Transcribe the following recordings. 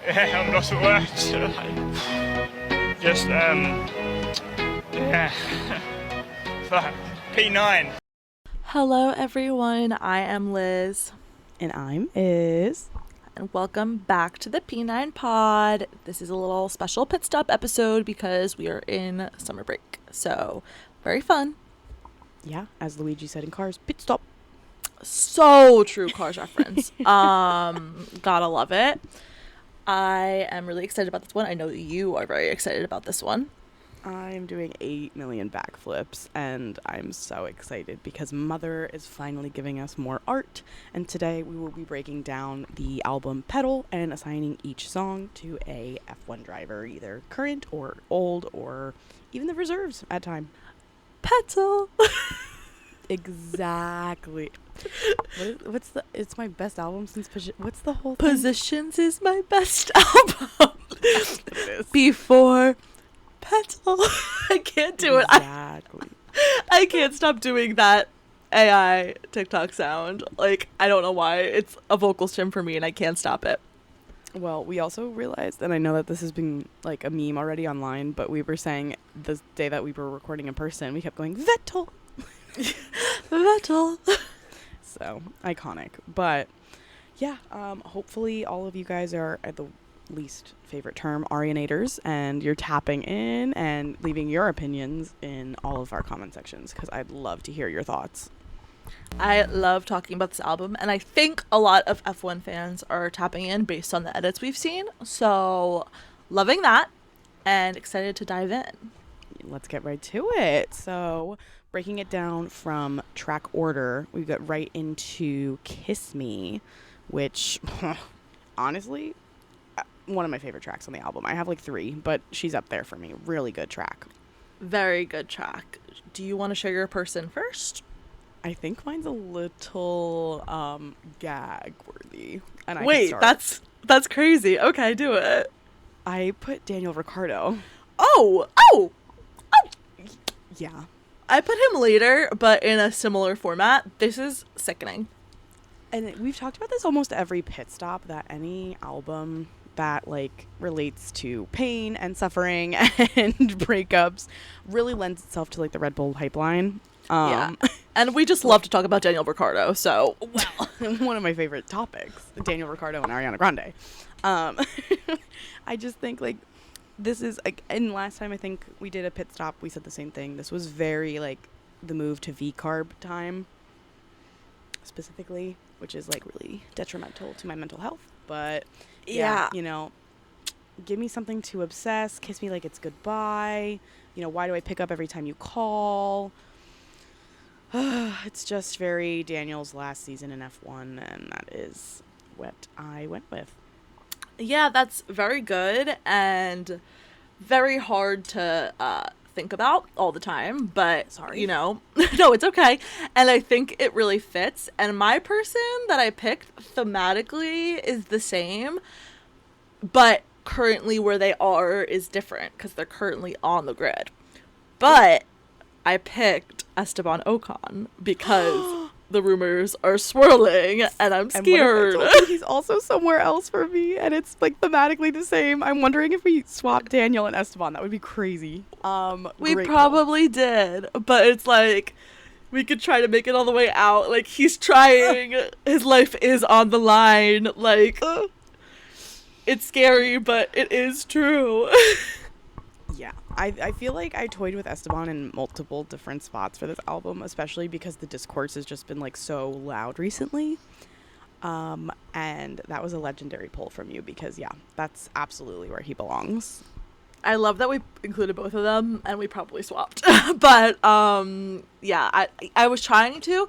I'm lost for words. Just, yeah. Fuck. P9. Hello everyone, I am Liz. And I'm Is. And welcome back to the P9 pod. This is a little special pit stop episode because we are in summer break. So, very fun. Yeah, as Luigi said in Cars, pit stop. So true Cars reference. Gotta love it. I am really excited about this one. I know that you are very excited about this one. I'm doing 8 million backflips, and I'm so excited because Mother is finally giving us more art. And today we will be breaking down the album Petal and assigning each song to a F1 driver, either current or old or even the reserves at time. Petal. Exactly. What's the? It's my best album since. What's the whole Positions is my best album. Before Petal. I can't do it. Exactly. I can't stop doing that AI TikTok sound. Like, I don't know why. It's a vocal stim for me and I can't stop it. Well, we also realized, and I know that this has been like a meme already online, but we were saying the day that we were recording in person, we kept going, Vettel. Vettel. So, iconic. But, yeah, hopefully all of you guys are, at the least favorite term, Arianators, and you're tapping in and leaving your opinions in all of our comment sections, because I'd love to hear your thoughts. I love talking about this album, and I think a lot of F1 fans are tapping in based on the edits we've seen. So, loving that, and excited to dive in. Let's get right to it. So, breaking it down from track order, we got right into Kiss Me, which, honestly, one of my favorite tracks on the album. I have like 3, but she's up there for me. Really good track. Very good track. Do you want to share your person first? I think mine's a little gag worthy. And Wait, that's crazy. Okay, do it. I put Daniel Ricciardo. Oh. Yeah. I put him later, but in a similar format. This is sickening. And we've talked about this almost every pit stop, that any album that like relates to pain and suffering and breakups really lends itself to like the Red Bull pipeline. Yeah. And we just love to talk about Daniel Ricciardo, so well, one of my favorite topics, Daniel Ricciardo and Ariana Grande. I just think like this is like, and last time I think we did a pit stop, we said the same thing. This was very like the move to V-carb time specifically, which is like really detrimental to my mental health. But yeah, you know, give me something to obsess, kiss me like it's goodbye. You know, why do I pick up every time you call? It's just very Daniel's last season in F1, and that is what I went with. Yeah, that's very good and very hard to think about all the time, but Sorry. You know, no, it's okay. And I think it really fits. And my person that I picked thematically is the same, but currently where they are is different because they're currently on the grid. But I picked Esteban Ocon because the rumors are swirling and I'm scared. And what if I told you he's also somewhere else for me and it's like thematically the same? I'm wondering if we swap Daniel and Esteban. That would be crazy. We probably did, but it's like we could try to make it all the way out. Like he's trying. His life is on the line. Like it's scary, but it is true. Yeah, I feel like I toyed with Esteban in multiple different spots for this album, especially because the discourse has just been like so loud recently. And that was a legendary pull from you because yeah, that's absolutely where he belongs. I love that we included both of them and we probably swapped. But yeah, I was trying to.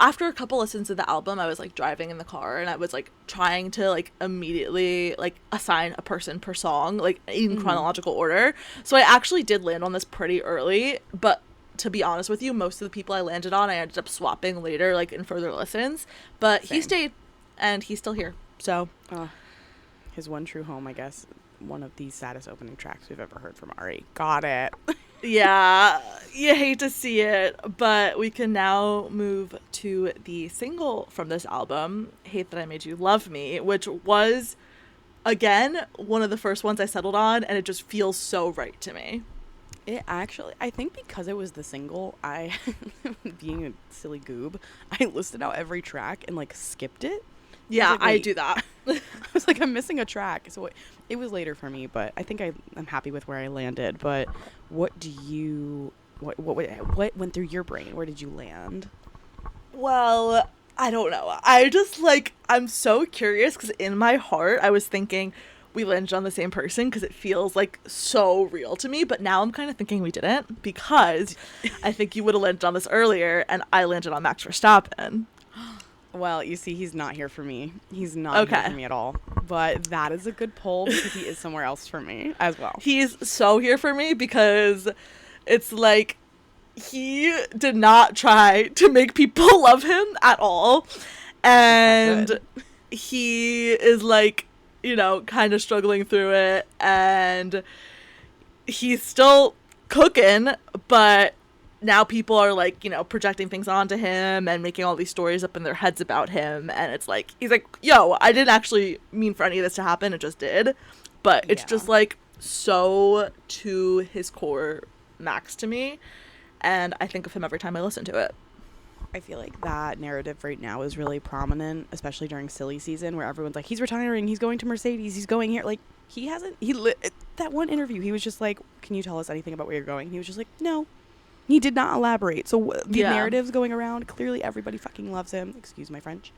After a couple listens of the album, I was like driving in the car and I was like trying to like immediately like assign a person per song, like in chronological order. So I actually did land on this pretty early, but to be honest with you, most of the people I landed on, I ended up swapping later, like in further listens. But Same. He stayed and he's still here. So his one true home, I guess. One of the saddest opening tracks we've ever heard from Ari. Got it. Yeah, you hate to see it, but we can now move to the single from this album, Hate That I Made You Love Me, which was again, one of the first ones I settled on, and it just feels so right to me. It actually, I think because it was the single, I, being a silly goob, I listed out every track and like skipped it. Yeah, Like, I wait. do that. I was like, I'm missing a track. So it was later for me, but I think I'm happy with where I landed. But what went through your brain? Where did you land? Well, I don't know. I just like, I'm so curious because in my heart, I was thinking we landed on the same person because it feels like so real to me. But now I'm kind of thinking we didn't because I think you would have landed on this earlier and I landed on Max Verstappen. Well, you see, he's not here for me. He's not here Okay. for me at all. But that is a good poll because he is somewhere else for me as well. He's so here for me because it's like he did not try to make people love him at all. And Good. he is like, you know, kind of struggling through it. And he's still cooking, but now people are like, you know, projecting things onto him and making all these stories up in their heads about him. And it's like, he's like, yo, I didn't actually mean for any of this to happen. It just did. But it's Yeah. just like so to his core Max to me. And I think of him every time I listen to it. I feel like that narrative right now is really prominent, especially during silly season where everyone's like, he's retiring, he's going to Mercedes, he's going here. Like, he hasn't, that one interview, he was just like, can you tell us anything about where you're going? He was just like, no. He did not elaborate. So the Yeah. narratives going around, clearly everybody fucking loves him. Excuse my French.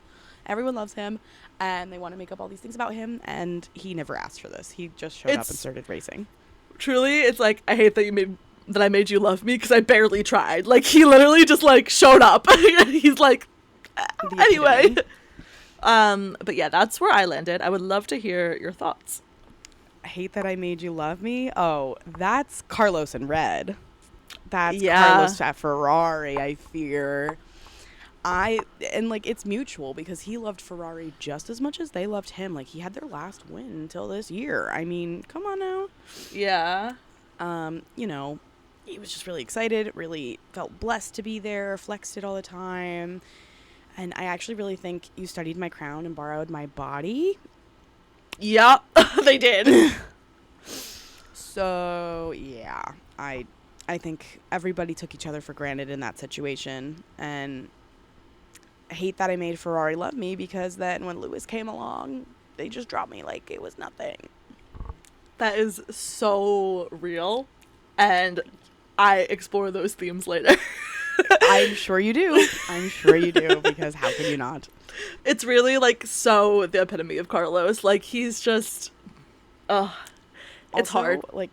Everyone loves him, and they want to make up all these things about him, and he never asked for this. He just showed up and It's- started racing. Truly, it's like, I hate that I made you love me because I barely tried. Like, he literally just like showed up. He's like, The anyway. epitome. But yeah, that's where I landed. I would love to hear your thoughts. I hate that I made you love me. Oh, that's Carlos in red. That's Yeah. Carlos at Ferrari, I fear. And like it's mutual because he loved Ferrari just as much as they loved him. Like he had their last win until this year. I mean, come on now. Yeah. You know, he was just really excited, really felt blessed to be there, flexed it all the time. And I actually really think you studied my crown and borrowed my body. Yep, they did. So, yeah, I think everybody took each other for granted in that situation. And I hate that I made Ferrari love me because then when Lewis came along, they just dropped me like it was nothing. That is so real. And I explore those themes later. I'm sure you do. I'm sure you do because how can you not? It's really like so the epitome of Carlos. Like he's just, it's Also, hard. Like,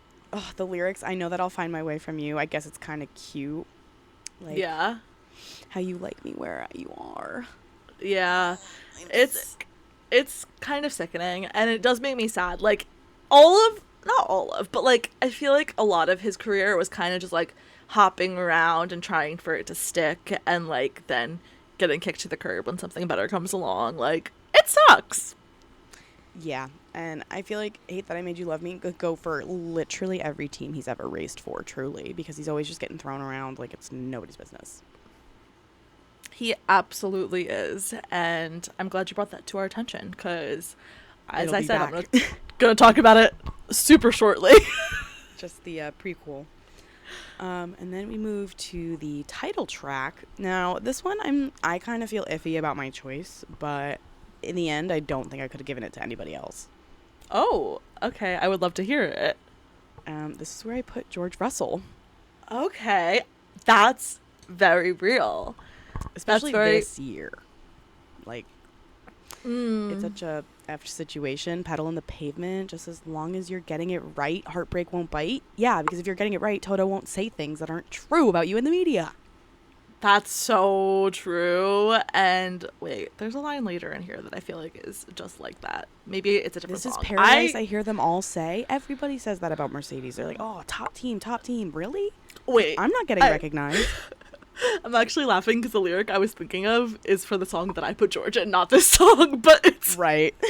the lyrics, I know that I'll find my way from you. I guess it's kind of cute. Like, Yeah. how you like me where you are. Yeah. I'm It's kind of sickening and it does make me sad. Like not all of, but like I feel like a lot of his career was kind of just like hopping around and trying for it to stick and like then getting kicked to the curb when something better comes along. Like it sucks. Yeah, and I feel like Hate That I Made You Love Me could go for literally every team he's ever raced for, truly, because he's always just getting thrown around like it's nobody's business. He absolutely is, and I'm glad you brought that to our attention because, as It'll I be said, I'm back. gonna talk about it super shortly. Just the prequel. And then we move to the title track. Now, this one I kind of feel iffy about my choice, but in the end, I don't think I could have given it to anybody else. Oh, okay. I would love to hear it. This is where I put George Russell. Okay, that's very real. Especially very- this year. Like, it's such a F situation. Pedal in the pavement. Just as long as you're getting it right, heartbreak won't bite. Yeah, because if you're getting it right, Toto won't say things that aren't true about you in the media. That's so true. And wait, there's a line later in here that I feel like is just like that. Maybe it's a different This is song. paradise. I hear them all say. Everybody says that about Mercedes. They're like, oh, top team, top team. Really? Wait, I'm not getting recognized. I'm actually laughing because the lyric I was thinking of is for the song that I put George in, not this song, but it's Right. but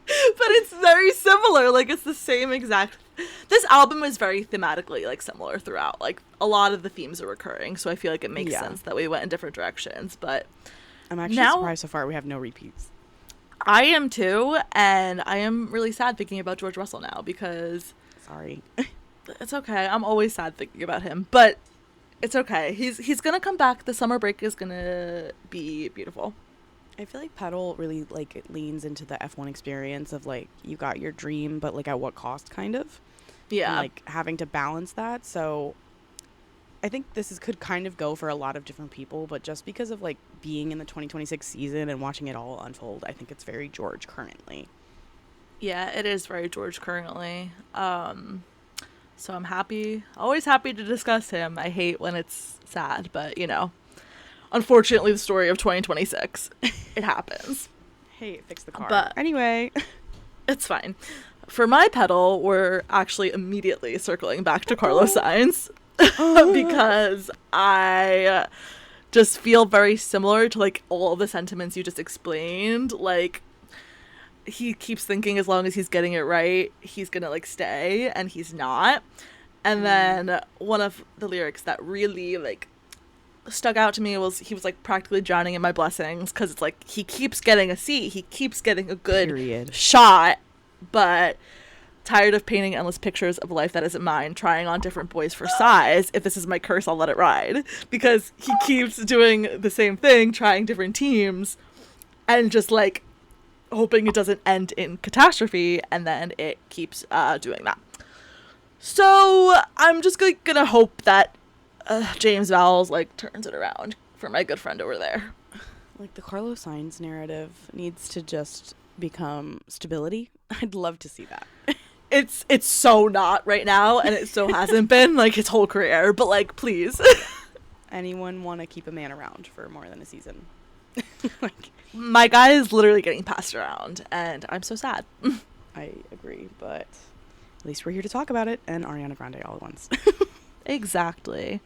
it's very similar. Like it's the same exact. This album is very thematically like similar throughout. Like a lot of the themes are recurring, so I feel like it makes Yeah. sense that we went in different directions. But I'm actually Now- surprised so far we have no repeats. I am too, and I am really sad thinking about George Russell now because Sorry. it's okay. I'm always sad thinking about him, but it's okay. He's gonna come back. The summer break is gonna be beautiful. I feel like Petal really, like, it leans into the F1 experience of, like, you got your dream, but, like, at what cost, kind of? Yeah. And, like, having to balance that. So I think could kind of go for a lot of different people, but just because of, like, being in the 2026 season and watching it all unfold, I think it's very George currently. Yeah, it is very George currently. So I'm happy, always happy to discuss him. I hate when it's sad, but, you know, unfortunately, the story of 2026. It happens. Hey, fix the car. But anyway, it's fine. For my pedal, we're actually immediately circling back to Carlos Sainz because I just feel very similar to, like, all the sentiments you just explained. Like, he keeps thinking as long as he's getting it right, he's gonna, like, stay, and he's not. And then one of the lyrics that really, like, stuck out to me was he was, like, practically drowning in my blessings, because it's like he keeps getting a seat, he keeps getting a good shot, but tired of painting endless pictures of a life that isn't mine, trying on different boys for size. If this is my curse, I'll let it ride. Because he keeps doing the same thing, trying different teams, and just, like, hoping it doesn't end in catastrophe, and then it keeps doing that. So I'm just gonna hope that James Vowles, like, turns it around for my good friend over there. Like, the Carlos Sainz narrative needs to just become stability. I'd love to see that. It's so not right now, and it so hasn't been, like, his whole career, but, like, please. Anyone want to keep a man around for more than a season? Like, my guy is literally getting passed around, and I'm so sad. I agree, but at least we're here to talk about it, and Ariana Grande all at once. Exactly.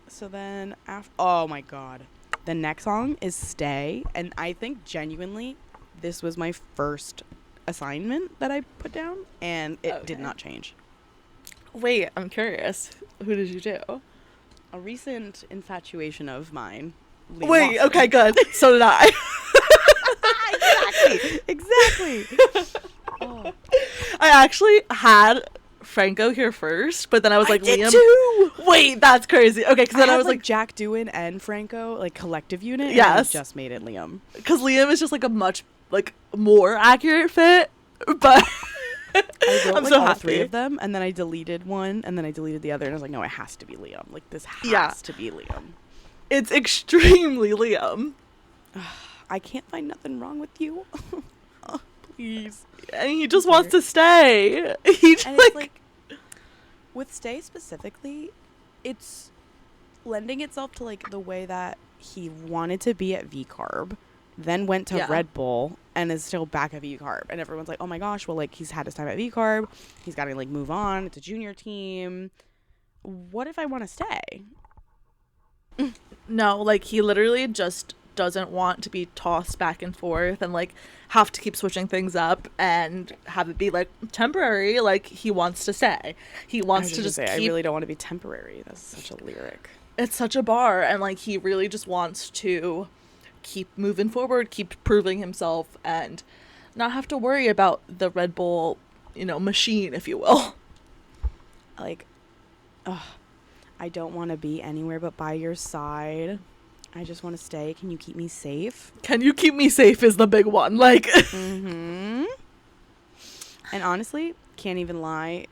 So then oh my god, the next song is Stay, and I think genuinely this was my first assignment that I put down, and it did not change. Wait, I'm curious. Who did you do? A recent infatuation of mine. Liam Wait, Lawson. okay, good. So did I. Exactly. Oh. I actually had Franco here first, but then I was like, did Liam. too. Wait, that's crazy. Okay, because then I was like, Jack Doohan and Franco, like, collective unit. Yes. And I just made it Liam. because Liam is just, like, a much, like, more accurate fit, but I wrote, I'm like, so all happy. three of them, and then I deleted one, and then I deleted the other, and I was like, no, it has to be Liam. Like, this has to be Liam. It's extremely Liam. I can't find nothing wrong with you. Oh, please. And he just wants to stay. He just, And it's like, with Stay specifically, it's lending itself to, like, the way that he wanted to be at V-Carb, then went to Red Bull, and is still back at V-Carb. And everyone's like, oh my gosh, well, like, he's had his time at V-Carb. He's got to, like, move on. It's a junior team. What if I want to stay? No, like, he literally just doesn't want to be tossed back and forth and, like, have to keep switching things up and have it be, like, temporary. Like, he wants to stay. He wants to just say, keep... I really don't want to be temporary. That's such a lyric. It's such a bar, and, like, he really just wants to keep moving forward, keep proving himself, and not have to worry about the Red Bull, you know, machine, if you will. Like, I don't want to be anywhere but by your side. I just want to stay. Can you keep me safe? Can you keep me safe is the big one. Like, Mm-hmm. And honestly, can't even lie.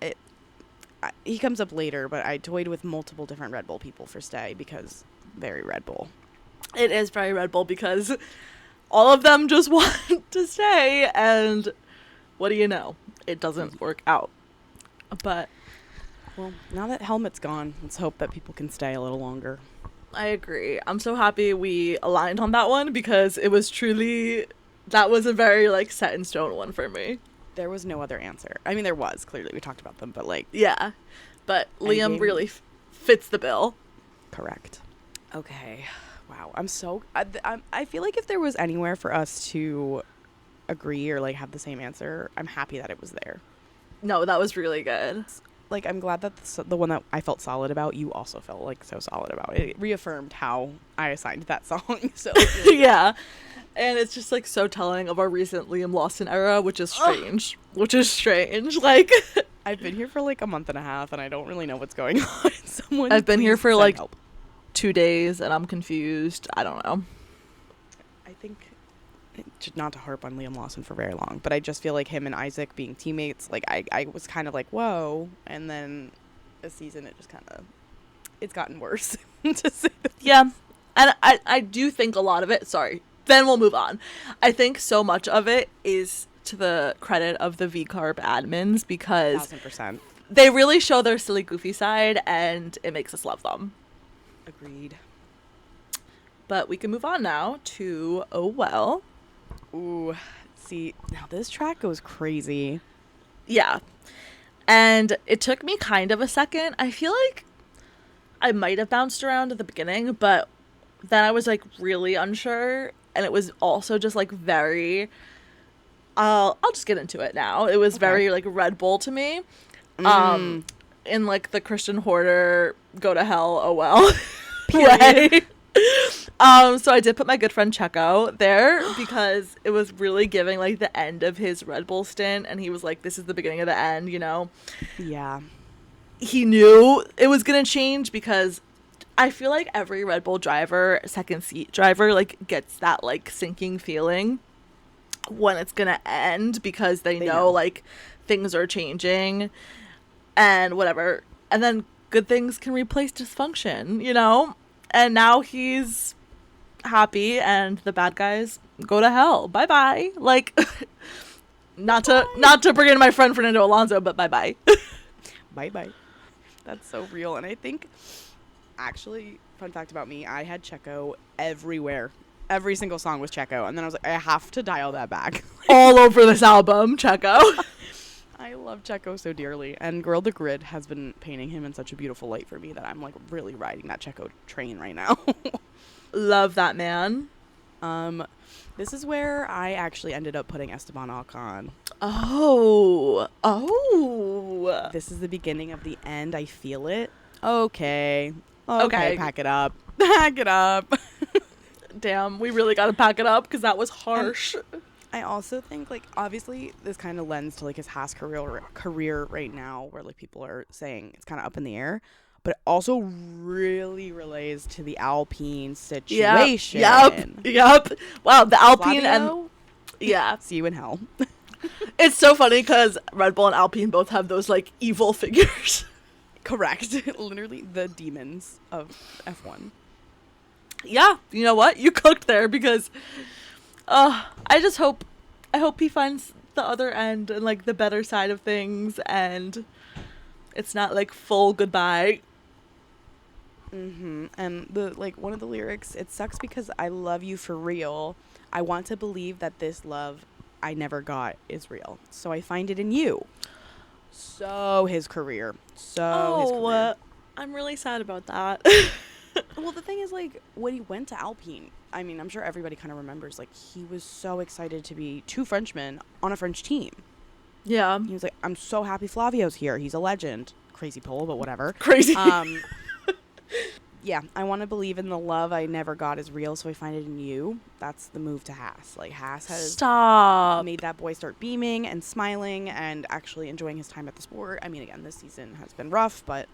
He comes up later, but I toyed with multiple different Red Bull people for Stay because very Red Bull. it is very Red Bull because all of them just want to stay, and what do you know? It doesn't work out. But Well, now that Helmet's gone, let's hope that people can stay a little longer. I agree. I'm so happy we aligned on that one because it was truly, that was a very, like, set in stone one for me. There was no other answer. I mean, there was, clearly. We talked about them, but, like... Yeah. But Liam Endgame. really fits the bill. Correct. Okay. Wow. I'm so... I feel like if there was anywhere for us to agree or, like, have the same answer, I'm happy that it was there. No, that was really good. Like, I'm glad that the one that I felt solid about, you also felt, like, so solid about. It reaffirmed how I assigned that song. So Yeah. And it's just like so telling of our recent Liam Lawson era, which is strange. Like, I've been here for like a month and a half, and I don't really know what's going on. Someone, I've been here please for send like help. 2 days, and I'm confused. I don't know. I think, not to harp on Liam Lawson for very long, but I just feel like him and Isaac being teammates, like I was kind of like, whoa, and then this season it's gotten worse. To say the Yeah. And I do think a lot of it, sorry, then we'll move on. I think so much of it is to the credit of the V-Carb admins, because 1000%. they really show their silly, goofy side, and it makes us love them. Agreed. But we can move on now to Oh Well. Ooh, see, now this track goes crazy. Yeah. And it took me kind of a second. I feel like I might have bounced around at the beginning, but then I was like really unsure. And it was also just like very, I'll just get into it now. It was very like Red Bull to me. In like the Christian Horner, go to hell, oh well way. So I did put my good friend Checo there because it was really giving like the end of his Red Bull stint, and he was like, this is the beginning of the end, you know? Yeah. He knew it was gonna change, because I feel like every Red Bull driver, second seat driver, like gets that like sinking feeling when it's gonna end, because they know like things are changing and whatever, and then good things can replace dysfunction, you know? And now he's happy, and the bad guys go to hell. Bye bye. Like, not to bring in my friend Fernando Alonso, but bye bye. Bye bye. That's so real. And I think, actually, fun fact about me, I had Checo everywhere. Every single song was Checo, and then I was like, I have to dial that back. All over this album, Checo. I love Checo so dearly, and Girl the Grid has been painting him in such a beautiful light for me that I'm like really riding that Checo train right now. Love that man. This is where I actually ended up putting Esteban Ocon. Oh. This is the beginning of the end. I feel it. Okay, pack it up. Pack it up. Damn, we really gotta pack it up, because that was harsh. I also think, like, obviously this kind of lends to like his Haas career right now, where like people are saying it's kind of up in the air, but it also really relates to the Alpine situation. Yep. Wow, the Alpine Flavio, and see you in hell. it's so funny because Red Bull and Alpine both have those like evil figures. Correct. Literally the demons of F1. Yeah, you know what? You cooked there, because I hope he finds the other end and like the better side of things, and it's not like full goodbye. And the like one of the lyrics, it sucks because I love you for real. I want to believe that this love I never got is real, so I find it in you. So his career. I'm really sad about that. Well, the thing is, like, when he went to Alpine, I mean, I'm sure everybody kind of remembers, like, he was so excited to be two Frenchmen on a French team. Yeah. He was like, I'm so happy Flavio's here. He's a legend. Crazy pull, but whatever. Crazy. Yeah, I want to believe in the love I never got is real, so I find it in you. That's the move to Haas. Like, Haas has made that boy start beaming and smiling and actually enjoying his time at the sport. I mean, again, this season has been rough, but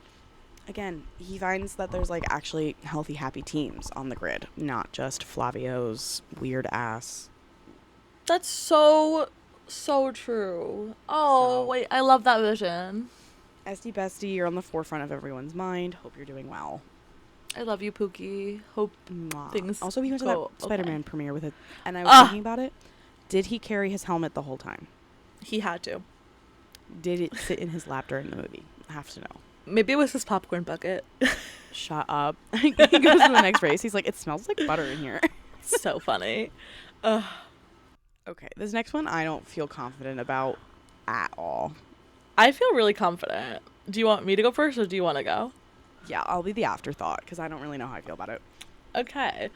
again, he finds that there's like actually healthy, happy teams on the grid, not just Flavio's weird ass. That's so true. Wait, I love that vision. Esty Bestie, you're on the forefront of everyone's mind. Hope you're doing well. I love you, Pookie. Hope things Also, he went to go that Spider-Man okay. premiere with it, and I was thinking about it. Did he carry his helmet the whole time? He had to. Did it sit in his lap during the movie? I have to know. Maybe it was his popcorn bucket. Shut up. He goes to the next race. He's like, it smells like butter in here. So funny. Okay, this next one I don't feel confident about at all. I feel really confident. Do you want me to go first, or do you want to go? Yeah, I'll be the afterthought because I don't really know how I feel about it. Okay.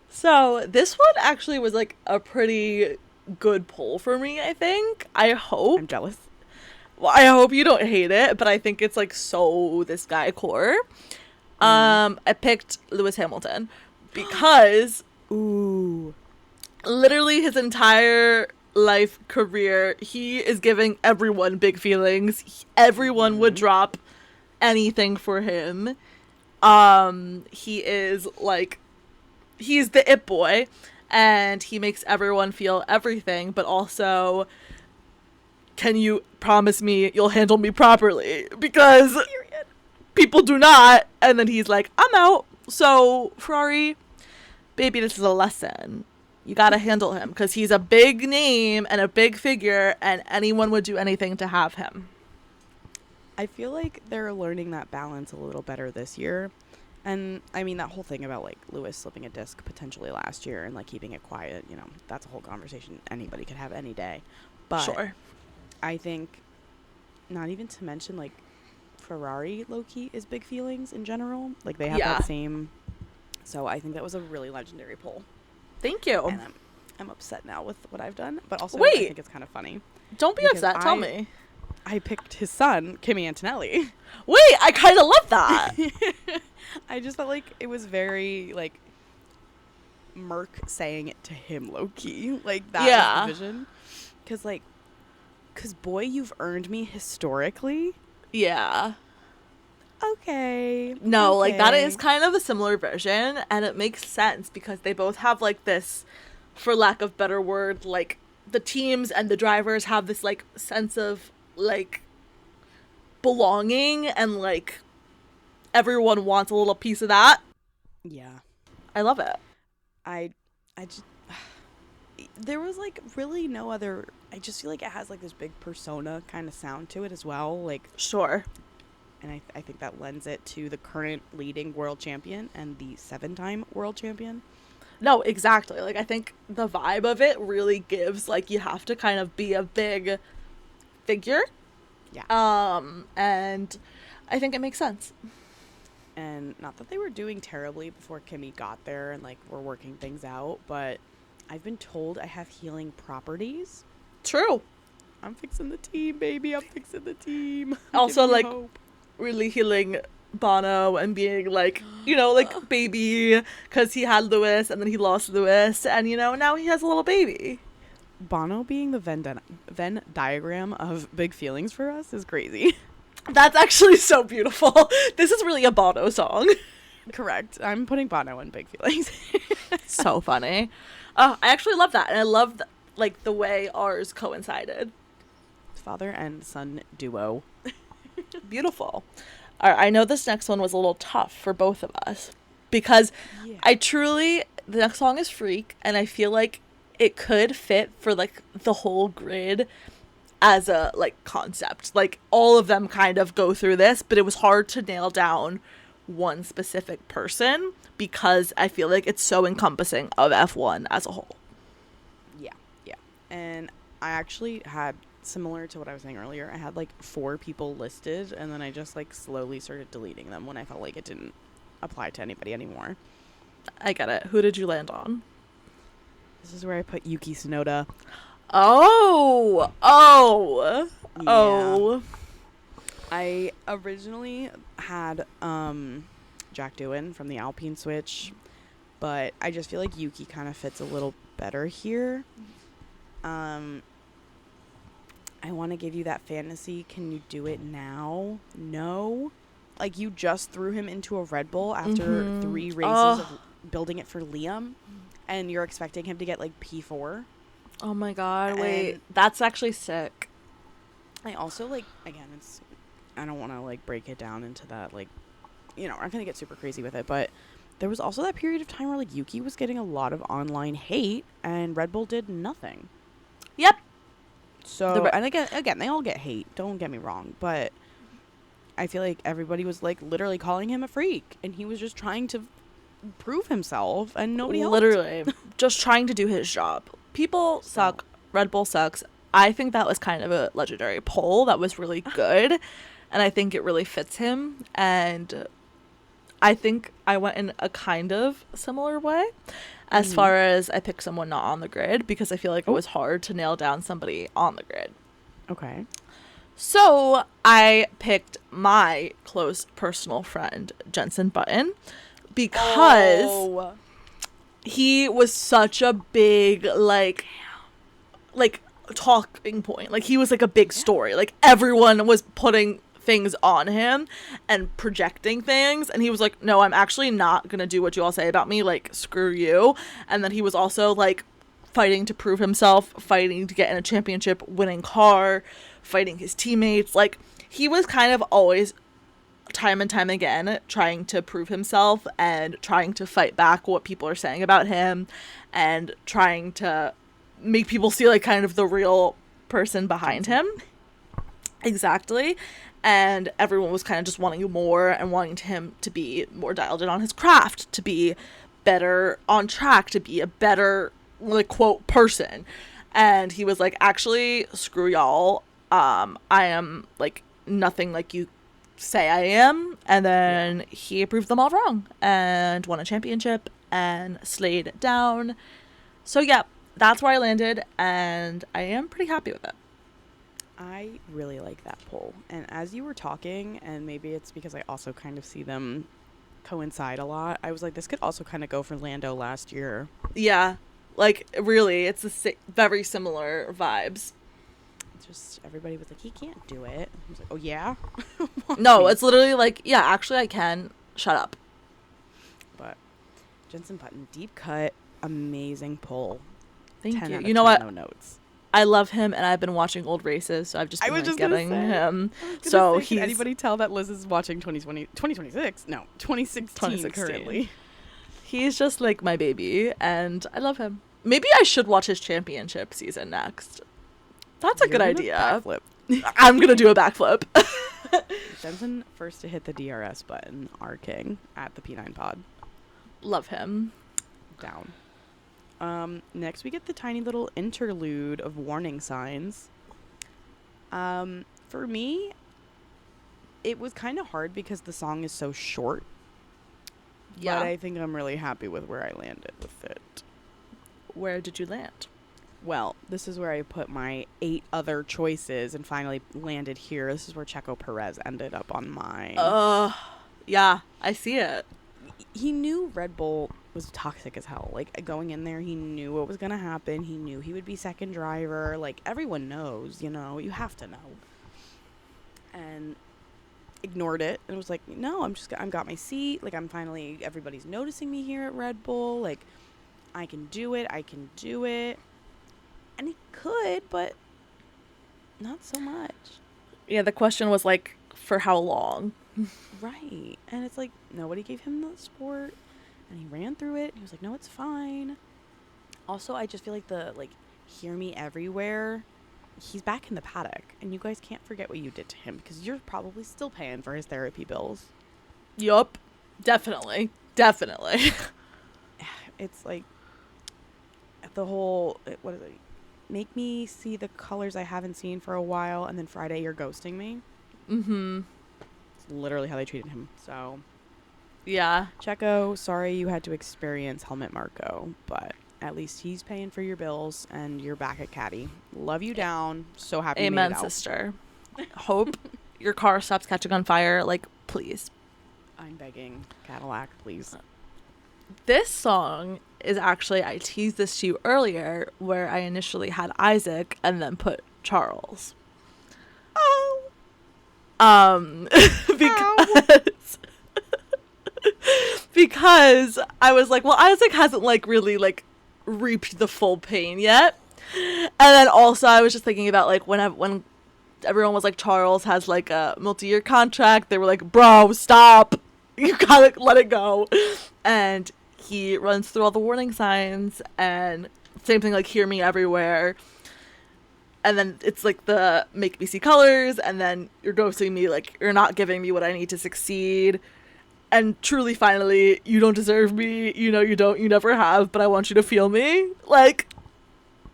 So this one actually was like a pretty good pull for me, I think. I hope. I'm jealous. Well, I hope you don't hate it, but I think it's like so this guy core. I picked Lewis Hamilton because Ooh. Literally his entire life career, he is giving everyone big feelings. Everyone would drop anything for him. He is like, he's the it boy, and he makes everyone feel everything, but also, can you promise me you'll handle me properly? Because people do not. And then he's like, I'm out. So, Ferrari, baby, this is a lesson. You gotta handle him, because he's a big name and a big figure, and anyone would do anything to have him. I feel like they're learning that balance a little better this year. And I mean, that whole thing about like Lewis slipping a disc potentially last year and like keeping it quiet, you know, that's a whole conversation anybody could have any day. But Sure. I think, not even to mention, like, Ferrari low-key is big feelings in general. Like, they have that same. So I think that was a really legendary poll. Thank you. And I'm upset now with what I've done, but also I Wait. think it's kind of funny. Don't be because upset. Tell me. I picked his son, Kimi Antonelli. Wait, I kind of love that. I just felt like it was very, like, Merc saying it to him low-key. Like, that was the vision. Because, boy, you've earned me historically. Yeah. Okay. No, like, that okay. is kind of a similar version, and it makes sense because they both have, like, this, for lack of better word, like, the teams and the drivers have this, like, sense of, like, belonging, and, like, everyone wants a little piece of that. Yeah. I love it. I just... There was, like, really no other... I just feel like it has, like, this big persona kind of sound to it as well. Like... Sure. And I think that lends it to the current leading world champion and the 7-time world champion. No, exactly. Like, I think the vibe of it really gives, like, you have to kind of be a big figure. Yeah. And I think it makes sense. And not that they were doing terribly before Kimmy got there and, like, were working things out, but I've been told I have healing properties. True. I'm fixing the team, baby. I'm fixing the team. Also, like, hope. really healing Bono and being, like, you know, like, baby, because he had Lewis and then he lost Lewis, and, you know, now he has a little baby. Bono being the Venn diagram of big feelings for us is crazy. That's actually so beautiful. This is really a Bono song. Correct. I'm putting Bono in big feelings. So funny. I actually love that, and I love, like, the way ours coincided. Father and son duo. Beautiful. All right, I know this next one was a little tough for both of us because the next song is Freak, and I feel like it could fit for, like, the whole grid as a, like, concept. Like, all of them kind of go through this, but it was hard to nail down one specific person because I feel like it's so encompassing of F1 as a whole. Yeah. And I actually had, similar to what I was saying earlier, I had, like, 4 people listed, and then I just, like, slowly started deleting them when I felt like it didn't apply to anybody anymore. I get it. Who did you land on? This is where I put Yuki Tsunoda. Oh. I originally had Jack Doohan from the Alpine Switch, but I just feel like Yuki kind of fits a little better here. I want to give you that fantasy. Can you do it now? No. Like, you just threw him into a Red Bull after 3 races of building it for Liam, and you're expecting him to get, like, P4. Oh my god, And wait. That's actually sick. I also, like, again, I don't want to, like, break it down into that, like, you know, we're not going to get super crazy with it, but there was also that period of time where, like, Yuki was getting a lot of online hate, and Red Bull did nothing. Yep. So, and again, they all get hate, don't get me wrong, but I feel like everybody was, like, literally calling him a freak, and he was just trying to prove himself, and nobody helped. Literally. Just trying to do his job. People suck. Red Bull sucks. I think that was kind of a legendary poll that was really good, and I think it really fits him, and I think I went in a kind of similar way as far as I picked someone not on the grid, because I feel like it was hard to nail down somebody on the grid. Okay. So I picked my close personal friend, Jensen Button, because he was such a big, like talking point. Like, he was like a big story. Like, everyone was putting things on him and projecting things, and he was like, no, I'm actually not gonna do what you all say about me, like, screw you. And then he was also like fighting to prove himself, fighting to get in a championship winning car, fighting his teammates. Like, he was kind of always, time and time again, trying to prove himself and trying to fight back what people are saying about him and trying to make people see, like, kind of the real person behind him. Exactly. And everyone was kind of just wanting more and wanting him to be more dialed in on his craft, to be better on track, to be a better, like, quote, person. And he was like, actually, screw y'all. I am, like, nothing like you say I am. And then he proved them all wrong and won a championship and slayed it down. So, yeah, that's where I landed, and I am pretty happy with it. I really like that poll. And as you were talking, and maybe it's because I also kind of see them coincide a lot, I was like, this could also kind of go for Lando last year. Yeah, like, really, it's very similar vibes. Just everybody was like, he can't do it. I was like, oh, yeah? No, it's literally like, yeah, actually I can. Shut up. But Jensen Button, deep cut, amazing poll. Thank you. You know what? No notes. I love him, and I've been watching old races, so I've just been like, getting him. So can anybody tell that Liz is watching 2026? No, 2016 currently. He's just like my baby, and I love him. Maybe I should watch his championship season next. That's a good idea. I'm gonna do a backflip. Jensen first to hit the DRS button, our king, at the P9 pod. Love him. Down. Next we get the tiny little interlude of warning signs. For me, it was kind of hard because the song is so short. Yeah. But I think I'm really happy with where I landed with it. Where did you land? Well, this is where I put my 8 other choices and finally landed here. This is where Checo Perez ended up on mine. Yeah, I see it. He knew Red Bull was toxic as hell. Like, going in there, he knew what was going to happen. He knew he would be second driver. Like, everyone knows, you know. You have to know. And ignored it and was like, no, I've got my seat. Like, I'm finally, everybody's noticing me here at Red Bull. Like, I can do it. I can do it. And he could, but not so much. Yeah, the question was, like, for how long? Right. And it's like, nobody gave him the sport. And he ran through it. He was like, no, it's fine. Also, I just feel like hear me everywhere. He's back in the paddock. And you guys can't forget what you did to him. Because you're probably still paying for his therapy bills. Yup. Definitely. It's like, the whole, what is it? Make me see the colors I haven't seen for a while, and then Friday you're ghosting me. Mm-hmm. It's literally how they treated him. So, yeah. Checo, sorry you had to experience Helmut Marko, but at least he's paying for your bills, and you're back at Caddy. Love you down. So happy you made it out. Amen, sister. Hope your car stops catching on fire. Like, please. I'm begging. Cadillac, please. This song is actually, I teased this to you earlier, where I initially had Isaac and then put Charles. Because I was like, well, Isaac hasn't really reaped the full pain yet. And then also I was just thinking about when everyone was like, Charles has a multi-year contract, they were like, bro, stop, you gotta let it go. And he runs through all the warning signs, and same thing, hear me everywhere. And then it's the make me see colors, and then you're ghosting me, you're not giving me what I need to succeed. And truly, finally, you don't deserve me. You know you don't. You never have. But I want you to feel me.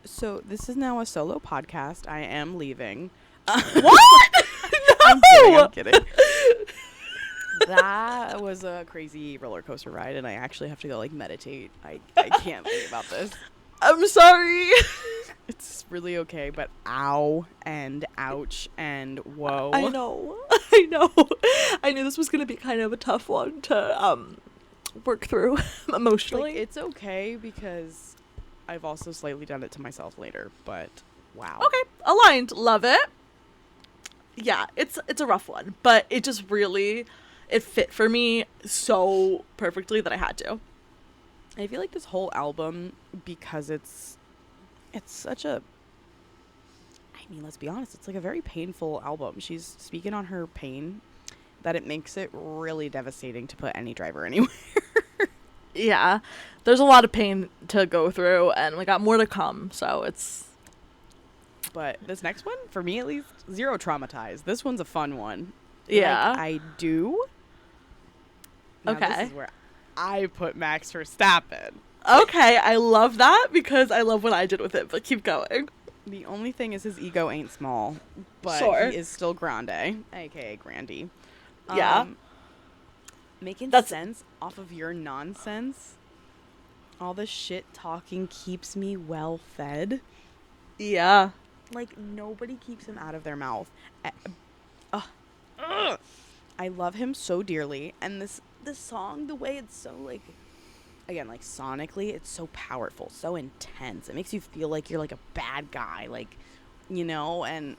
So this is now a solo podcast. I am leaving. What? No! I'm kidding. That was a crazy roller coaster ride, and I actually have to go meditate. I can't think about this. I'm sorry. It's really okay, but ow and ouch and whoa. I know. I knew this was gonna be kind of a tough one to work through emotionally. Like, it's okay because I've also slightly done it to myself later, but wow. Okay, aligned. Love it. Yeah, it's a rough one, but it just really, it fit for me so perfectly that I had to. I feel like this whole album, because it's such a, I mean, let's be honest, it's like a very painful album. She's speaking on her pain, that it makes it really devastating to put any driver anywhere. Yeah, there's a lot of pain to go through, and we got more to come, so it's... But this next one, for me at least, zero traumatized. This one's a fun one. Yeah. Like, I do. Now, Okay. This is where I put Max Verstappen. Okay, I love that because I love what I did with it, but keep going. The only thing is his ego ain't small, but Sure. he is still grande, aka Grandy. Yeah. Making That's- sense off of your nonsense. All the shit talking keeps me well fed. Yeah. Like, nobody keeps him out of their mouth. I love him so dearly, and this song, the way it's so, like, again, like, sonically, it's so powerful, so intense. It makes you feel like you're, like, a bad guy, like, you know, and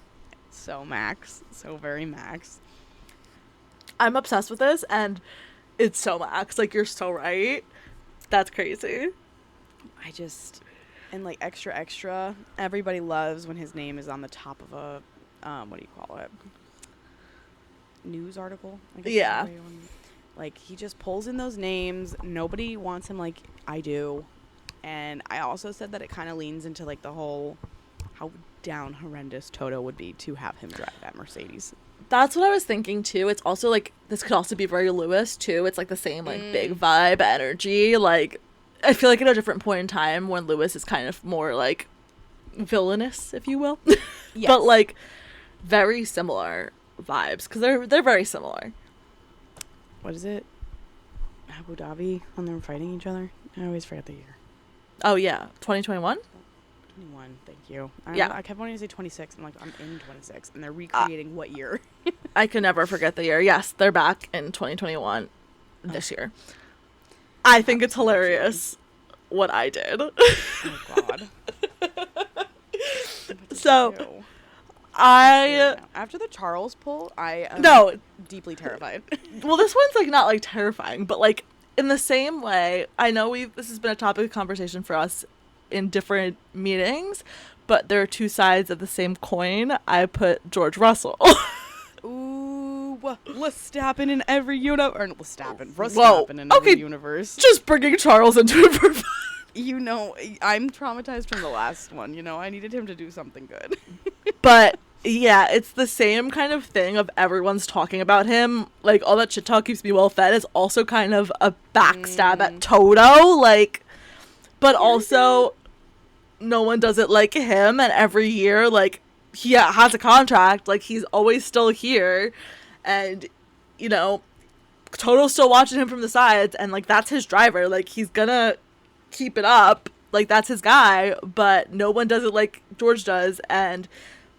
so Max, so very Max. I'm obsessed with this, and it's so Max. Like, you're so right. That's crazy. And, like, extra, everybody loves when his name is on the top of a, what do you call it? News article? I guess. Yeah. Like, he just pulls in those names. Nobody wants him like I do. And I also said that it kind of leans into, like, the whole how down horrendous Toto would be to have him drive that Mercedes. That's what I was thinking, too. It's also, like, this could also be very Lewis, too. It's, like, the same, like, big vibe energy. Like, I feel like at a different point in time when Lewis is kind of more, like, villainous, if you will. Yes. But, like, very similar vibes, because they're very similar. What is it? Abu Dhabi, when they were fighting each other? I always forget the year. Oh, yeah. 2021? 21, thank you. Yeah. I kept wanting to say 26. I'm like, I'm in 26. And they're recreating what year? I can never forget the year. Yes, they're back in 2021 this year. I think it's hilarious what I did. Oh, God. So, I... After the Charles pull, I am No. deeply terrified. Well, this one's, like, not, like, terrifying, but, like, in the same way, I know this has been a topic of conversation for us in different meetings, but there are two sides of the same coin. I put George Russell. Ooh, Verstappen in every Verstappen in every universe. Just bringing Charles into it for fun. You know, I'm traumatized from the last one. You know, I needed him to do something good. But yeah, it's the same kind of thing of everyone's talking about him. Like, all that shit talk keeps me well fed is also kind of a backstab at Toto. Like, but also no one does it like him. And every year, like, he has a contract. Like, he's always still here. And, you know, Toto's still watching him from the sides. And, like, that's his driver. Like, he's gonna keep it up. Like, that's his guy. But no one does it like George does. And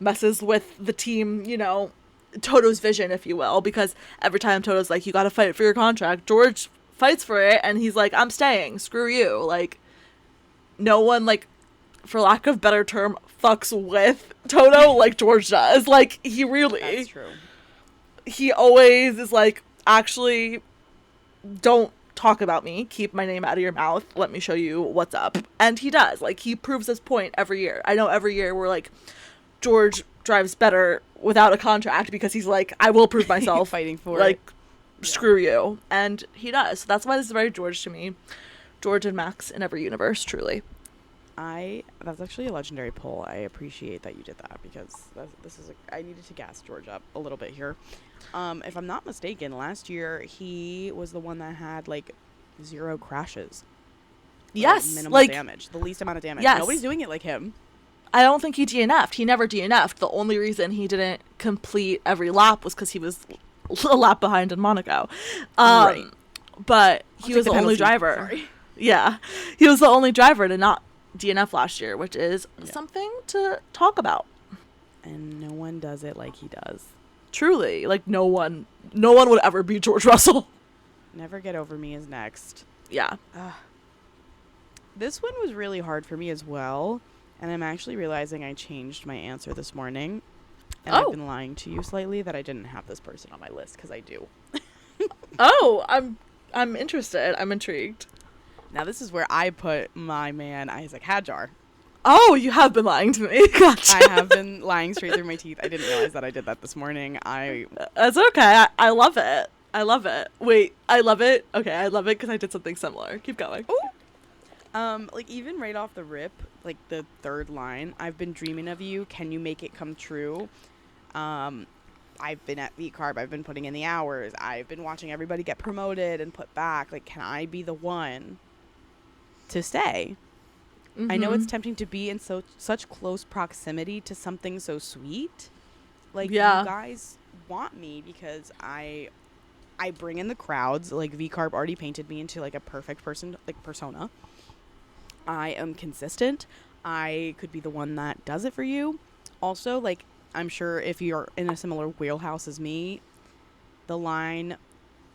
messes with the team, you know, Toto's vision, if you will, because every time Toto's like, you gotta fight for your contract, George fights for it, and he's like, I'm staying, screw you. Like, no one, like, for lack of better term, fucks with Toto like George does. Like, he really... That's true. He always is like, actually, don't talk about me, keep my name out of your mouth, let me show you what's up. And he does. Like, he proves his point every year. I know every year we're like, George drives better without a contract because he's like, I will prove myself. Fighting for like, it. Screw you. And he does. So that's why this is very George to me. George and Max in every universe, truly. That's actually a legendary poll. I appreciate that you did that because I needed to gas George up a little bit here. If I'm not mistaken, last year he was the one that had like 0 crashes. Yes. Minimal like, damage. The least amount of damage. Yes. Nobody's doing it like him. I don't think he DNF'd. He never DNF'd. The only reason he didn't complete every lap was because he was a lap behind in Monaco. Right. But he was the only driver. Sorry. Yeah. He was the only driver to not DNF last year, which is something to talk about. And no one does it like he does. Truly. Like, no one would ever be George Russell. Never Get Over Me is next. Yeah. This one was really hard for me as well, and I'm actually realizing I changed my answer this morning, and I've been lying to you slightly that I didn't have this person on my list, because I do. Oh, I'm interested. I'm intrigued. Now, this is where I put my man Isaac Hadjar. Oh, you have been lying to me. Gotcha. I have been lying straight through my teeth. I didn't realize that I did that this morning. That's okay. I love it. I love it. Wait, I love it. Okay, I love it because I did something similar. Keep going. Ooh. Like, even right off the rip, like, the third line, I've been dreaming of you. Can you make it come true? I've been at VCarb. I've been putting in the hours. I've been watching everybody get promoted and put back. Like, can I be the one to stay? I know it's tempting to be in such close proximity to something so sweet. Like, you guys want me because I bring in the crowds. Like, VCarb already painted me into, like, a perfect person, like, persona. I am consistent. I could be the one that does it for you. Also, like, I'm sure if you're in a similar wheelhouse as me, the line,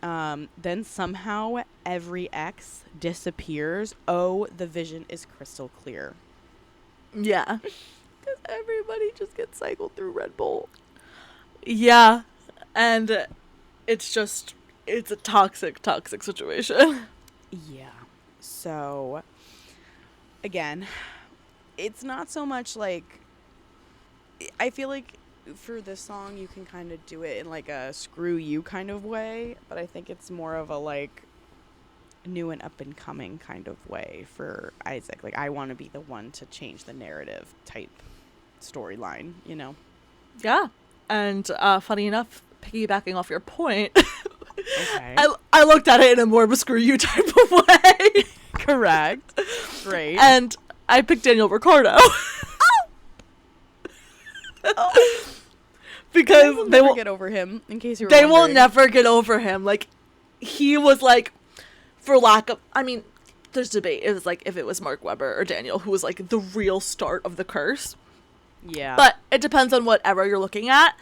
then somehow every X disappears. Oh, the vision is crystal clear. Yeah. Because everybody just gets cycled through Red Bull. Yeah. And it's a toxic situation. Yeah. So, again, it's not so much like, I feel like for this song you can kind of do it in like a screw you kind of way, but I think it's more of a like new and up and coming kind of way for Isaac. Like, I want to be the one to change the narrative type storyline, you know? Yeah. And funny enough, piggybacking off your point, Okay. I looked at it in a more of a screw you type of way. Correct. Great. And I picked Daniel Ricciardo. Because they won't get over him, in case you were wondering. wondering. Will never get over him. Like, he was like, for lack of, I mean, there's debate. It was like if it was Mark Webber or Daniel who was like the real start of the curse. Yeah. But it depends on what era you're looking at.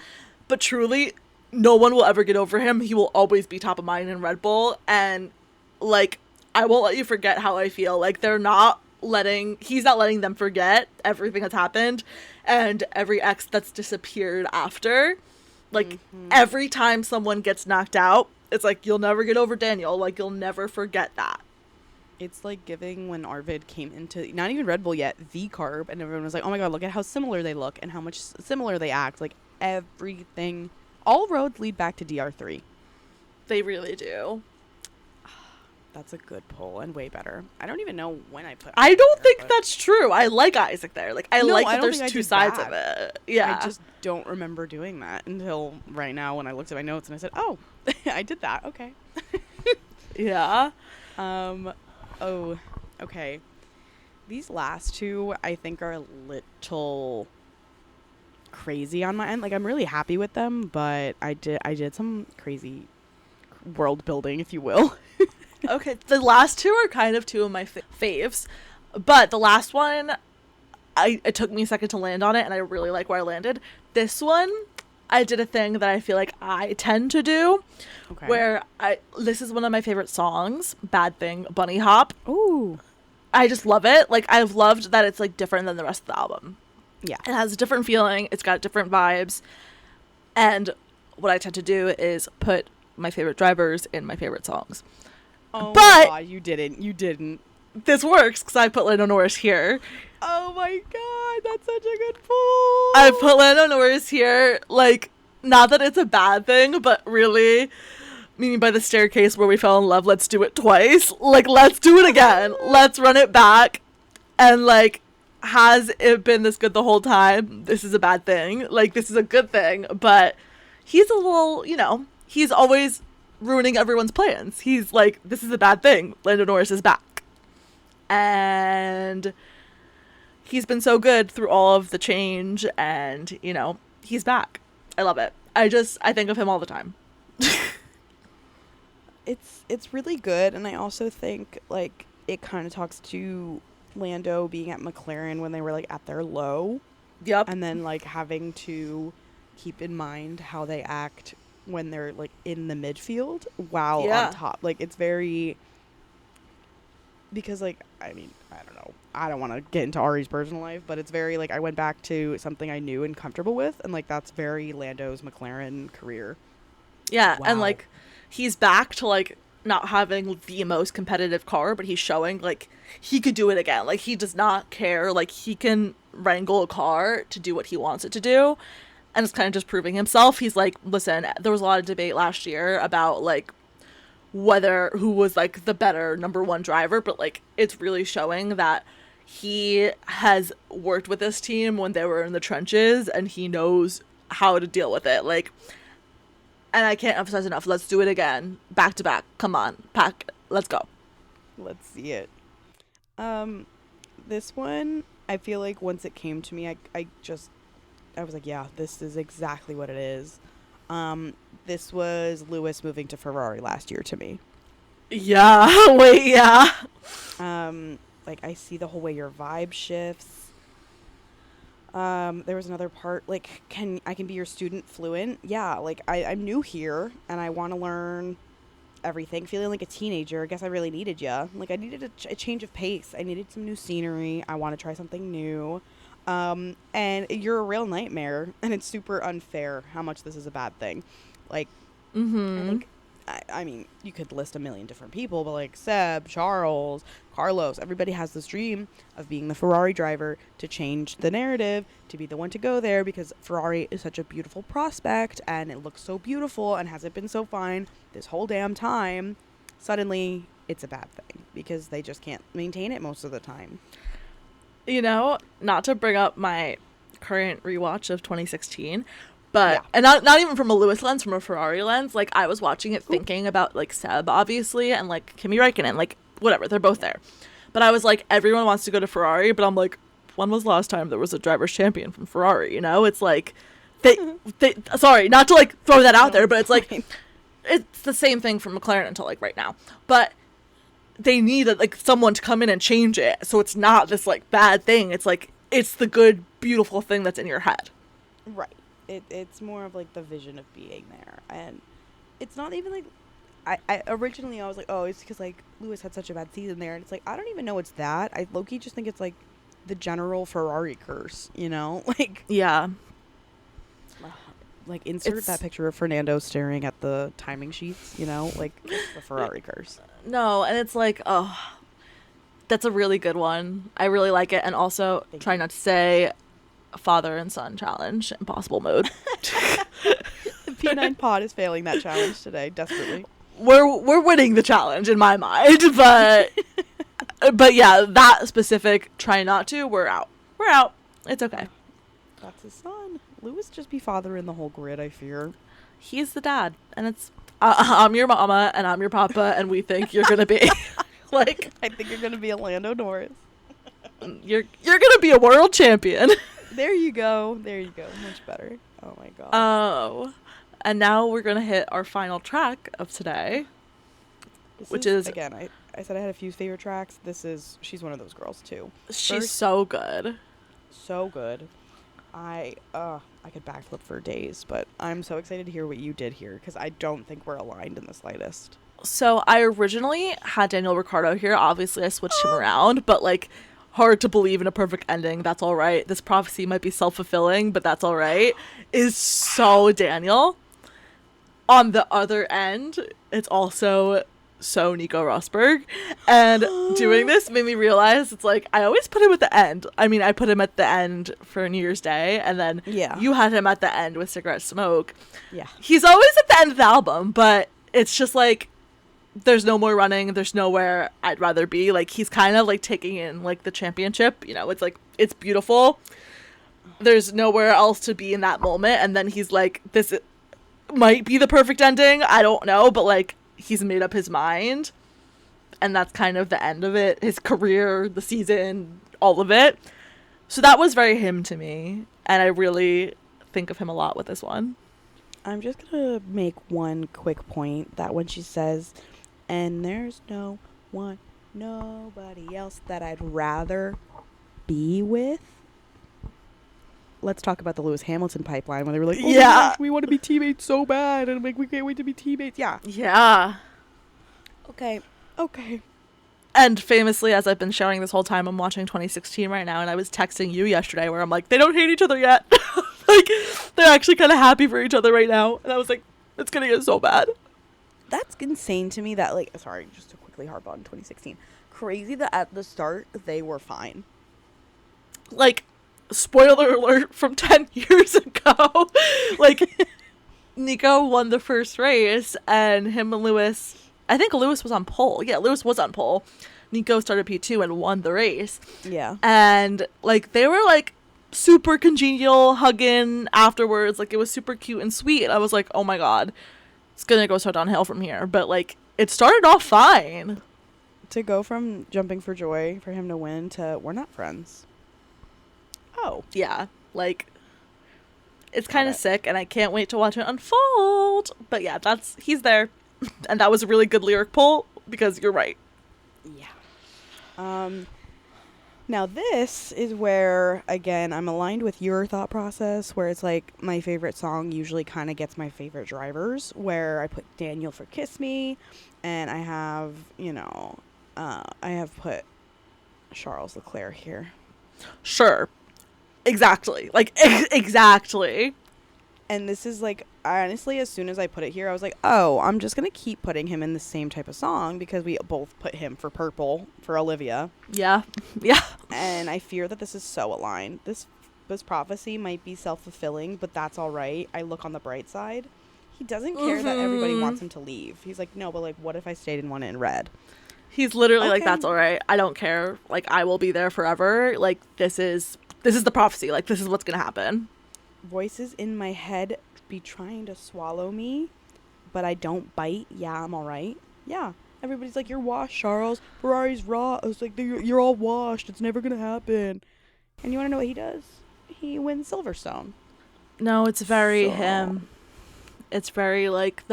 But truly, no one will ever get over him. He will always be top of mind in Red Bull. And, like, I won't let you forget how I feel. Like, he's not letting them forget everything that's happened. And every ex that's disappeared after. Like, every time someone gets knocked out, it's like, you'll never get over Daniel. Like, you'll never forget that. It's like giving when Arvid came into, not even Red Bull yet, VCarb, and everyone was like, oh my god, look at how similar they look and how much similar they act. Like, everything, all roads lead back to DR3. They really do. That's a good pull and way better. I don't even know when I put I don't there, think but that's true. I like Isaac there. Like, I like that don't there's think I two did sides that. of it. Yeah. I just don't remember doing that until right now when I looked at my notes and I said, oh, I did that. Okay. Yeah. Oh, okay. These last two, I think, are a little crazy on my end. Like, I'm really happy with them, but I did some crazy world building, if you will. Okay, the last two are kind of two of my faves, but the last one, it took me a second to land on it, and I really like where I landed. This one, I did a thing that I feel like I tend to do, where this is one of my favorite songs, Bad Thing, Bunny Hop. Ooh. I just love it. Like, I've loved that it's, like, different than the rest of the album. Yeah. It has a different feeling. It's got different vibes. And what I tend to do is put my favorite drivers in my favorite songs. Oh, but my God, you didn't. This works because I put Lando Norris here. Oh my god, that's such a good pull. I put Lando Norris here, like, not that it's a bad thing, but really, meaning by the staircase where we fell in love, let's do it twice. Like, let's do it again. Let's run it back. And, like, has it been this good the whole time? This is a bad thing. Like, this is a good thing, but he's a little, he's always ruining everyone's plans. He's like, this is a bad thing. Lando Norris is back. And he's been so good through all of the change, and, he's back. I love it. I think of him all the time. It's really good, and I also think, like, it kind of talks to Lando being at McLaren when they were, like, at their low. Yep. And then, like, having to keep in mind how they act when they're like in the midfield while Yeah. on top. Like it's very, because like I mean I don't know, I don't want to get into Ari's personal life, but it's very like I went back to something I knew and comfortable with, and like that's very Lando's McLaren career. Yeah, and Wow. like he's back to like not having the most competitive car, but he's showing like he could do it again. Like he does not care. Like he can wrangle a car to do what he wants it to do. And it's kind of just proving himself. He's like, listen, there was a lot of debate last year about like whether who was like the better number one driver, but like it's really showing that he has worked with this team when they were in the trenches and he knows how to deal with it. Like, and I can't emphasize enough. Let's do it again, back to back. Come on, pack. Let's go. Let's see it. This one, I feel like once it came to me, I was like, yeah, this is exactly what it is. This was Lewis moving to Ferrari last year to me. Yeah. Wait. Yeah. Like I see the whole way your vibe shifts. There was another part, like, I can be your student fluent? Yeah, like, I'm new here, and I want to learn everything. Feeling like a teenager, I guess I really needed ya. Like, I needed a change of pace. I needed some new scenery. I want to try something new. And you're a real nightmare, and it's super unfair how much this is a bad thing. Like, I think, I mean, you could list a million different people, but like Seb, Charles, Carlos, everybody has this dream of being the Ferrari driver, to change the narrative, to be the one to go there, because Ferrari is such a beautiful prospect and it looks so beautiful, and has it been so fine this whole damn time? Suddenly it's a bad thing because they just can't maintain it most of the time. You know, not to bring up my current rewatch of 2016, but Yeah. and not even from a Lewis lens, from a Ferrari lens. Like I was watching it thinking about like Seb, obviously, and like Kimi Räikkönen, like whatever, they're both there. But I was like, everyone wants to go to Ferrari, but I'm like, when was the last time there was a driver's champion from Ferrari? You know, it's like they sorry, not to like throw that out there, but it's like it's the same thing from McLaren until like right now. But they need like someone to come in and change it, so it's not this like bad thing. It's like it's the good, beautiful thing that's in your head. Right. It's more of like the vision of being there, and it's not even like I originally I was like, oh, it's because like Lewis had such a bad season there, and it's like I don't even know it's that. I low-key just think it's like the general Ferrari curse, you know? Like, Yeah. like insert It's- that picture of Fernando staring at the timing sheets, you know? Like it's the Ferrari curse. No, and it's like, oh, that's a really good one. I really like it, and also Thank try you. not to say father and son challenge, impossible mode. The P9 pod is failing that challenge today, desperately. We're winning the challenge in my mind, but yeah, that specific try not to. We're out. We're out. It's okay. That's his son. Lewis just be father in the whole grid, I fear. He's the dad, and it's I'm your mama and I'm your papa, and we think you're gonna be like I think you're gonna be a Lando Norris. you're gonna be a world champion. There you go. There you go. Much better. Oh my god. Oh, and now we're gonna hit our final track of today, This which is again, I said I had a few favorite tracks. She's one of those girls too. she's First- so good. So good. I could backflip for days, but I'm so excited to hear what you did here because I don't think we're aligned in the slightest. So I originally had Daniel Ricciardo here. Obviously, I switched him around, but like hard to believe in a perfect ending. That's all right. This prophecy might be self-fulfilling, but that's all right. Is so Daniel. On the other end, it's also so Nico Rosberg. And doing this made me realize it's like I always put him at the end. I mean, I put him at the end for New Year's Day, and then Yeah. you had him at the end with Cigarette Smoke. Yeah. He's always at the end of the album, but it's just like there's no more running. There's nowhere I'd rather be. Like he's kind of like taking in like the championship. You know, it's like it's beautiful. There's nowhere else to be in that moment, and then he's like, this might be the perfect ending. I don't know, but like he's made up his mind, and that's kind of the end of it. His career, the season, all of it. So that was very him to me, and I really think of him a lot with this one. I'm just gonna make one quick point that when she says, and there's nobody else that I'd rather be with, let's talk about the Lewis Hamilton pipeline where they were like, oh Yeah. my gosh, we want to be teammates so bad. And I'm like, we can't wait to be teammates. Yeah. Yeah. Okay. And famously, as I've been showing this whole time, I'm watching 2016 right now, and I was texting you yesterday where I'm like, they don't hate each other yet. Like, they're actually kind of happy for each other right now. And I was like, it's going to get so bad. That's insane to me that, like, sorry, just to quickly harp on 2016. Crazy that at the start, they were fine. Like, spoiler alert from 10 years ago. Like, Nico won the first race, and him and Lewis, I think Lewis was on pole. Yeah, Lewis was on pole. Nico started P2 and won the race. Yeah. And, like, they were, like, super congenial, hugging afterwards. Like, it was super cute and sweet. And I was like, oh my god, it's gonna go so downhill from here. But, like, it started off fine. To go from jumping for joy for him to win to we're not friends. Oh. Yeah, like, it's kind of sick, and I can't wait to watch it unfold. But yeah, he's there. And that was a really good lyric pull, because you're right. Yeah. Now this is where, again, I'm aligned with your thought process, where it's like my favorite song usually kind of gets my favorite drivers, where I put Daniel for Kiss Me, and I have, I have put Charles Leclerc here. Sure. Exactly. Like, exactly. And this is like, honestly, as soon as I put it here, I was like, oh, I'm just going to keep putting him in the same type of song because we both put him for Purple for Olivia. Yeah. Yeah. And I fear that this is so aligned. This prophecy might be self-fulfilling, but that's all right. I look on the bright side. He doesn't care that everybody wants him to leave. He's like, no, but like, what if I stayed and won it in red? He's literally like, Okay. that's all right. I don't care. Like, I will be there forever. Like, this is the prophecy. Like, this is what's going to happen. Voices in my head be trying to swallow me, but I don't bite. Yeah, I'm all right. Yeah. Everybody's like, you're washed, Charles. Ferrari's raw. I was like, you're all washed. It's never going to happen. And you want to know what he does? He wins Silverstone. No, it's very him. It's very, like,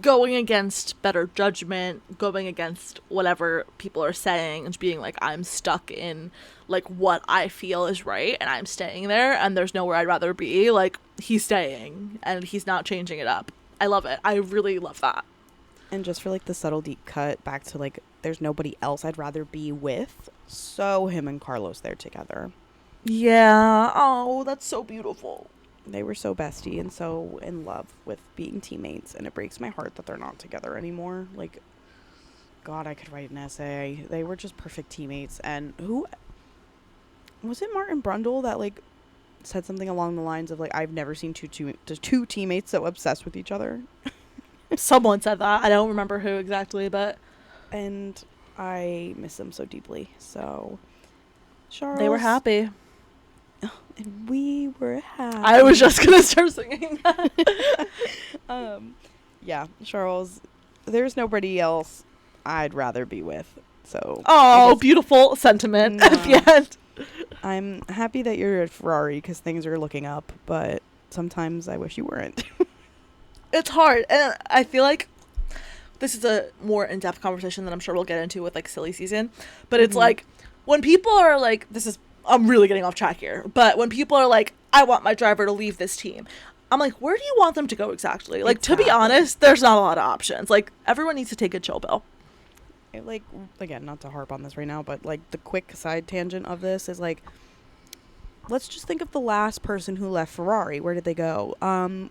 going against better judgment, going against whatever people are saying, and being like, I'm stuck in, like, what I feel is right, and I'm staying there, and there's nowhere I'd rather be. Like, he's staying, and he's not changing it up. I love it. I really love that. And just for, like, the subtle deep cut back to, like, there's nobody else I'd rather be with. So him and Carlos there together. Yeah. Oh, that's so beautiful. They were so bestie and so in love with being teammates, and it breaks my heart that they're not together anymore. Like, God, I could write an essay. They were just perfect teammates. And who was it? Martin Brundle that, like, said something along the lines of, like, I've never seen two teammates so obsessed with each other. Someone said that. I don't remember who exactly, but And I miss them so deeply. So, Charles, they were happy. and we were happy. I was just gonna start singing that. Yeah, Charles, there's nobody else I'd rather be with. So, Oh, beautiful sentiment at the end. I'm happy that you're at Ferrari because things are looking up, but sometimes I wish you weren't. It's hard, and I feel like this is a more in-depth conversation that I'm sure we'll get into with, like, silly season, but it's like, when people are like, I'm really getting off track here, but when people are like, I want my driver to leave this team, I'm like, where do you want them to go exactly? Like, to be honest, there's not a lot of options. Like, everyone needs to take a chill pill. Like, again, not to harp on this right now, but, like, the quick side tangent of this is, like, let's just think of the last person who left Ferrari. Where did they go?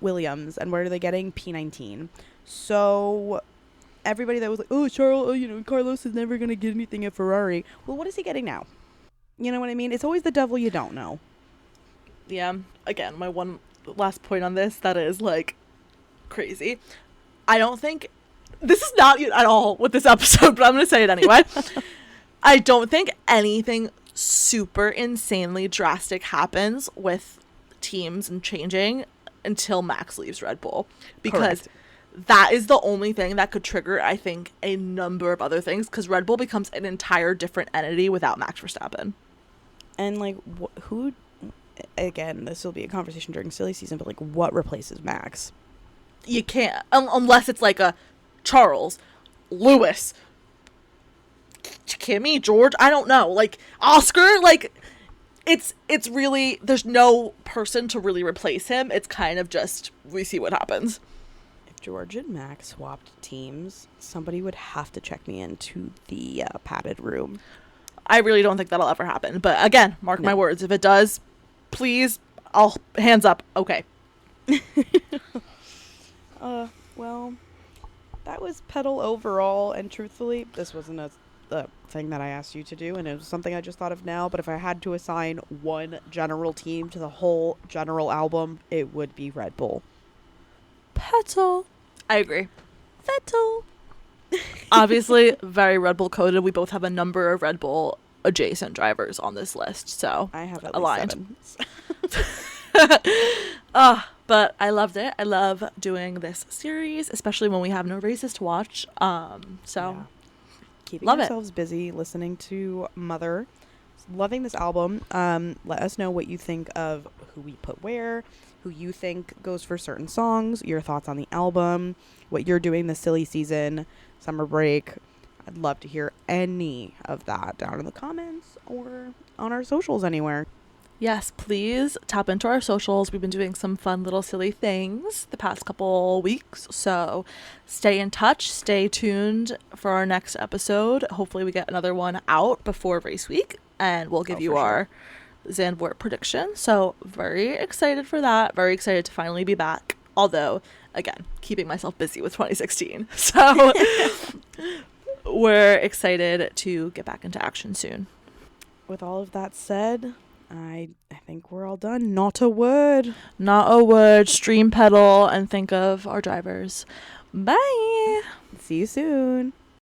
Williams. And where are they getting? P19. So everybody that was like, oh, Charles, Carlos is never going to get anything at Ferrari. Well, what is he getting now? You know what I mean? It's always the devil you don't know. Yeah, again, my one last point on this that is, like, crazy. I don't think, this is not at all with this episode, but I'm going to say it anyway. I don't think anything super insanely drastic happens with teams and changing until Max leaves Red Bull. Because Correct. that is the only thing that could trigger, I think, a number of other things, because Red Bull becomes an entire different entity without Max Verstappen. And, like, who, again, this will be a conversation during silly season, but, like, what replaces Max? You can't, unless it's like a Charles, Lewis, Kimmy, George, I don't know, like, Oscar, like, it's really, there's no person to really replace him. It's kind of just, we see what happens. If George and Max swapped teams, somebody would have to check me into the padded room. I really don't think that'll ever happen. But again, mark my words. If it does, please, I'll hands up. Okay. Well, that was Petal overall, and truthfully, this wasn't a thing that I asked you to do, and it was something I just thought of now, but if I had to assign one general team to the whole general album, it would be Red Bull. Petal. I agree. Petal. Obviously, very Red Bull coded. We both have a number of Red Bull adjacent drivers on this list, so I have at aligned. least 7. But I loved it. I love doing this series, especially when we have no races to watch. So keeping love ourselves busy, listening to Mother, loving this album. Let us know what you think of who we put where, who you think goes for certain songs, your thoughts on the album, what you're doing this silly season, summer break. I'd love to hear any of that down in the comments or on our socials anywhere. Yes, please tap into our socials. We've been doing some fun little silly things the past couple weeks. So stay in touch. Stay tuned for our next episode. Hopefully we get another one out before race week, and we'll give you our Zandvoort prediction. So very excited for that. Very excited to finally be back. Although, again, keeping myself busy with 2016. So we're excited to get back into action soon. With all of that said, I think we're all done. Not a word. Not a word. Stream pedal and think of our drivers. Bye. See you soon.